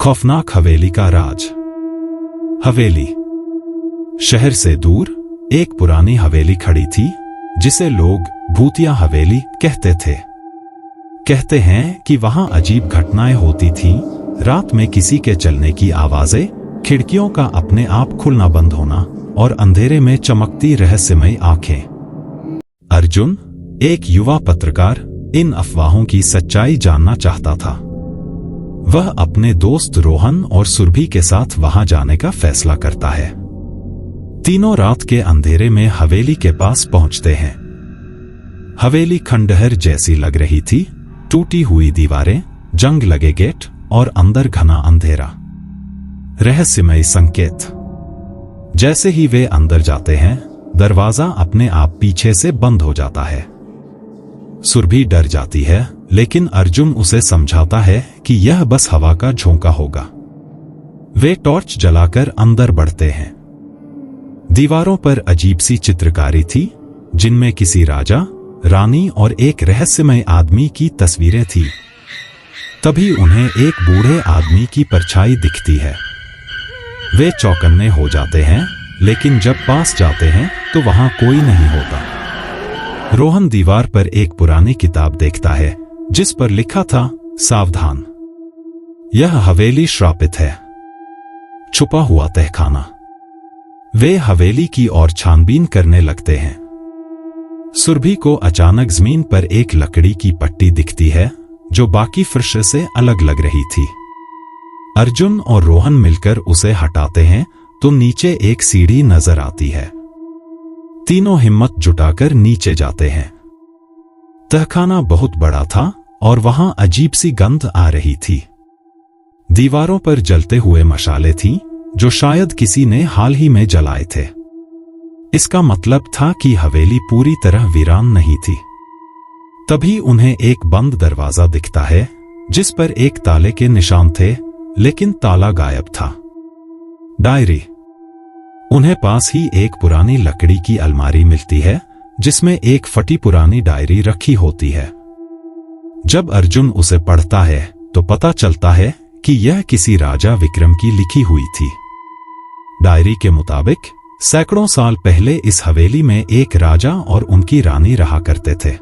खौफनाक हवेली का राज। हवेली। शहर से दूर एक पुरानी हवेली खड़ी थी जिसे लोग भूतिया हवेली कहते थे। कहते हैं कि वहां अजीब घटनाएं होती थीं, रात में किसी के चलने की आवाजें, खिड़कियों का अपने आप खुलना बंद होना और अंधेरे में चमकती रहस्यमयी आंखें। अर्जुन, एक युवा पत्रकार, इन अफवाहों की सच्चाई जानना चाहता था। वह अपने दोस्त रोहन और सुरभि के साथ वहां जाने का फैसला करता है। तीनों रात के अंधेरे में हवेली के पास पहुंचते हैं। हवेली खंडहर जैसी लग रही थी, टूटी हुई दीवारें, जंग लगे गेट और अंदर घना अंधेरा। रहस्यमय संकेत। जैसे ही वे अंदर जाते हैं, दरवाजा अपने आप पीछे से बंद हो जाता है। सुरभि डर जाती है, लेकिन अर्जुन उसे समझाता है कि यह बस हवा का झोंका होगा। वे टॉर्च जलाकर अंदर बढ़ते हैं। दीवारों पर अजीब सी चित्रकारी थी, जिनमें किसी राजा, रानी और एक रहस्यमय आदमी की तस्वीरें थी। तभी उन्हें एक बूढ़े आदमी की परछाई दिखती है। वे चौकन्ने हो जाते हैं, लेकिन जब पास जाते हैं तो वहां कोई नहीं होता। रोहन दीवार पर एक पुरानी किताब देखता है जिस पर लिखा था, सावधान, यह हवेली श्रापित है। छुपा हुआ तहखाना। वे हवेली की ओर छानबीन करने लगते हैं। सुरभि को अचानक जमीन पर एक लकड़ी की पट्टी दिखती है जो बाकी फर्श से अलग लग रही थी। अर्जुन और रोहन मिलकर उसे हटाते हैं तो नीचे एक सीढ़ी नजर आती है। तीनों हिम्मत जुटाकर नीचे जाते हैं। तहखाना बहुत बड़ा था और वहां अजीब सी गंध आ रही थी। दीवारों पर जलते हुए मशाले थीं, जो शायद किसी ने हाल ही में जलाए थे। इसका मतलब था कि हवेली पूरी तरह वीरान नहीं थी। तभी उन्हें एक बंद दरवाजा दिखता है जिस पर एक ताले के निशान थे, लेकिन ताला गायब था। डायरी। उन्हें पास ही एक पुरानी लकड़ी की अलमारी मिलती है जिसमें एक फटी पुरानी डायरी रखी होती है। जब अर्जुन उसे पढ़ता है तो पता चलता है कि यह किसी राजा विक्रम की लिखी हुई थी। डायरी के मुताबिक सैकड़ों साल पहले इस हवेली में एक राजा और उनकी रानी रहा करते थे,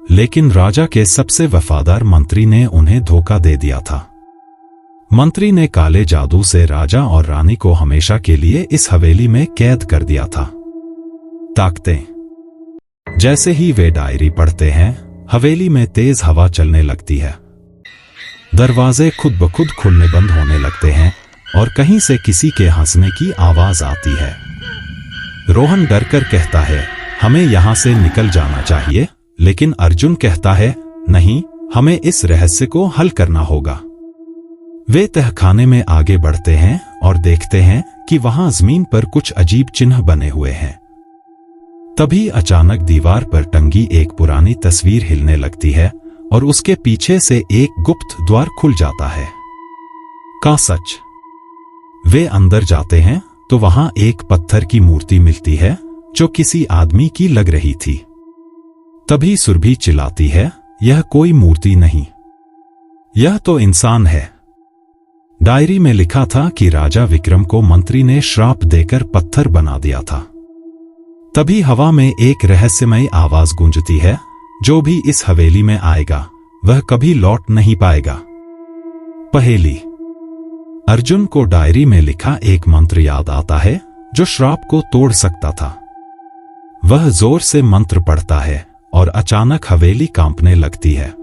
लेकिन राजा के सबसे वफादार मंत्री ने उन्हें धोखा दे दिया था। मंत्री ने काले जादू से राजा और रानी को हमेशा के लिए इस हवेली में कैद कर दिया था। ताकतें। जैसे ही वे डायरी पढ़ते हैं, हवेली में तेज हवा चलने लगती है। दरवाजे खुद ब खुद खुलने बंद होने लगते हैं और कहीं से किसी के हंसने की आवाज आती है। रोहन डरकर कहता है, हमें यहां से निकल जाना चाहिए, लेकिन अर्जुन कहता है, नहीं, हमें इस रहस्य को हल करना होगा। वे तहखाने में आगे बढ़ते हैं और देखते हैं कि वहां जमीन पर कुछ अजीब चिन्ह बने हुए हैं। तभी अचानक दीवार पर टंगी एक पुरानी तस्वीर हिलने लगती है और उसके पीछे से एक गुप्त द्वार खुल जाता है। का सच। वे अंदर जाते हैं तो वहां एक पत्थर की मूर्ति मिलती है जो किसी आदमी की लग रही थी। तभी सुरभि चिल्लाती है, यह कोई मूर्ति नहीं, यह तो इंसान है। डायरी में लिखा था कि राजा विक्रम को मंत्री ने श्राप देकर पत्थर बना दिया था। तभी हवा में एक रहस्यमयी आवाज गूंजती है, जो भी इस हवेली में आएगा वह कभी लौट नहीं पाएगा। पहेली। अर्जुन को डायरी में लिखा एक मंत्र याद आता है जो श्राप को तोड़ सकता था। वह जोर से मंत्र पढ़ता है और अचानक हवेली कांपने लगती है।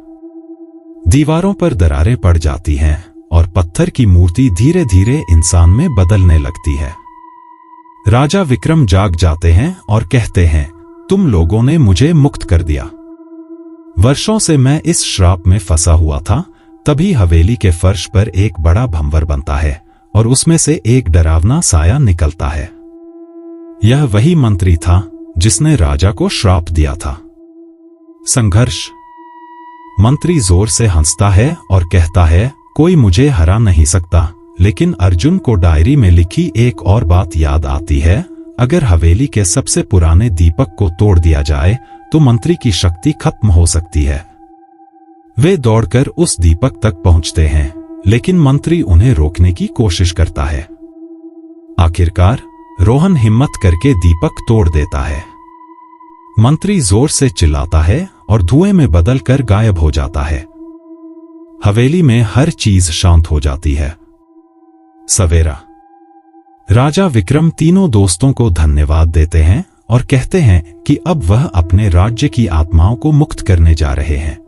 दीवारों पर दरारें पड़ जाती हैं और पत्थर की मूर्ति धीरे धीरे इंसान में बदलने लगती है। राजा विक्रम जाग जाते हैं और कहते हैं, तुम लोगों ने मुझे मुक्त कर दिया। वर्षों से मैं इस श्राप में फंसा हुआ था। तभी हवेली के फर्श पर एक बड़ा भंवर बनता है और उसमें से एक डरावना साया निकलता है। यह वही मंत्री था जिसने राजा को श्राप दिया था। संघर्ष। मंत्री जोर से हंसता है और कहता है, कोई मुझे हरा नहीं सकता, लेकिन अर्जुन को डायरी में लिखी एक और बात याद आती है, अगर हवेली के सबसे पुराने दीपक को तोड़ दिया जाए तो मंत्री की शक्ति खत्म हो सकती है। वे दौड़कर उस दीपक तक पहुंचते हैं, लेकिन मंत्री उन्हें रोकने की कोशिश करता है। आखिरकार रोहन हिम्मत करके दीपक तोड़ देता है। मंत्री जोर से चिल्लाता है और धुएं में बदलकर गायब हो जाता है। हवेली में हर चीज शांत हो जाती है। सवेरा राजा विक्रम तीनों दोस्तों को धन्यवाद देते हैं और कहते हैं कि अब वह अपने राज्य की आत्माओं को मुक्त करने जा रहे हैं।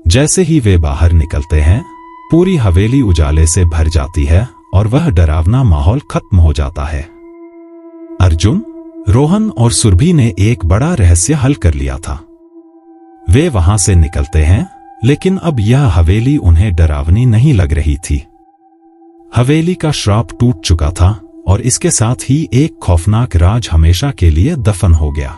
जैसे ही वे बाहर निकलते हैं, पूरी हवेली उजाले से भर जाती है और वह डरावना माहौल खत्म हो जाता है। अर्जुन, रोहन और सुरभि ने एक बड़ा रहस्य हल कर लिया था। वे वहां से निकलते हैं, लेकिन अब यह हवेली उन्हें डरावनी नहीं लग रही थी। हवेली का श्राप टूट चुका था और इसके साथ ही एक खौफनाक राज हमेशा के लिए दफन हो गया।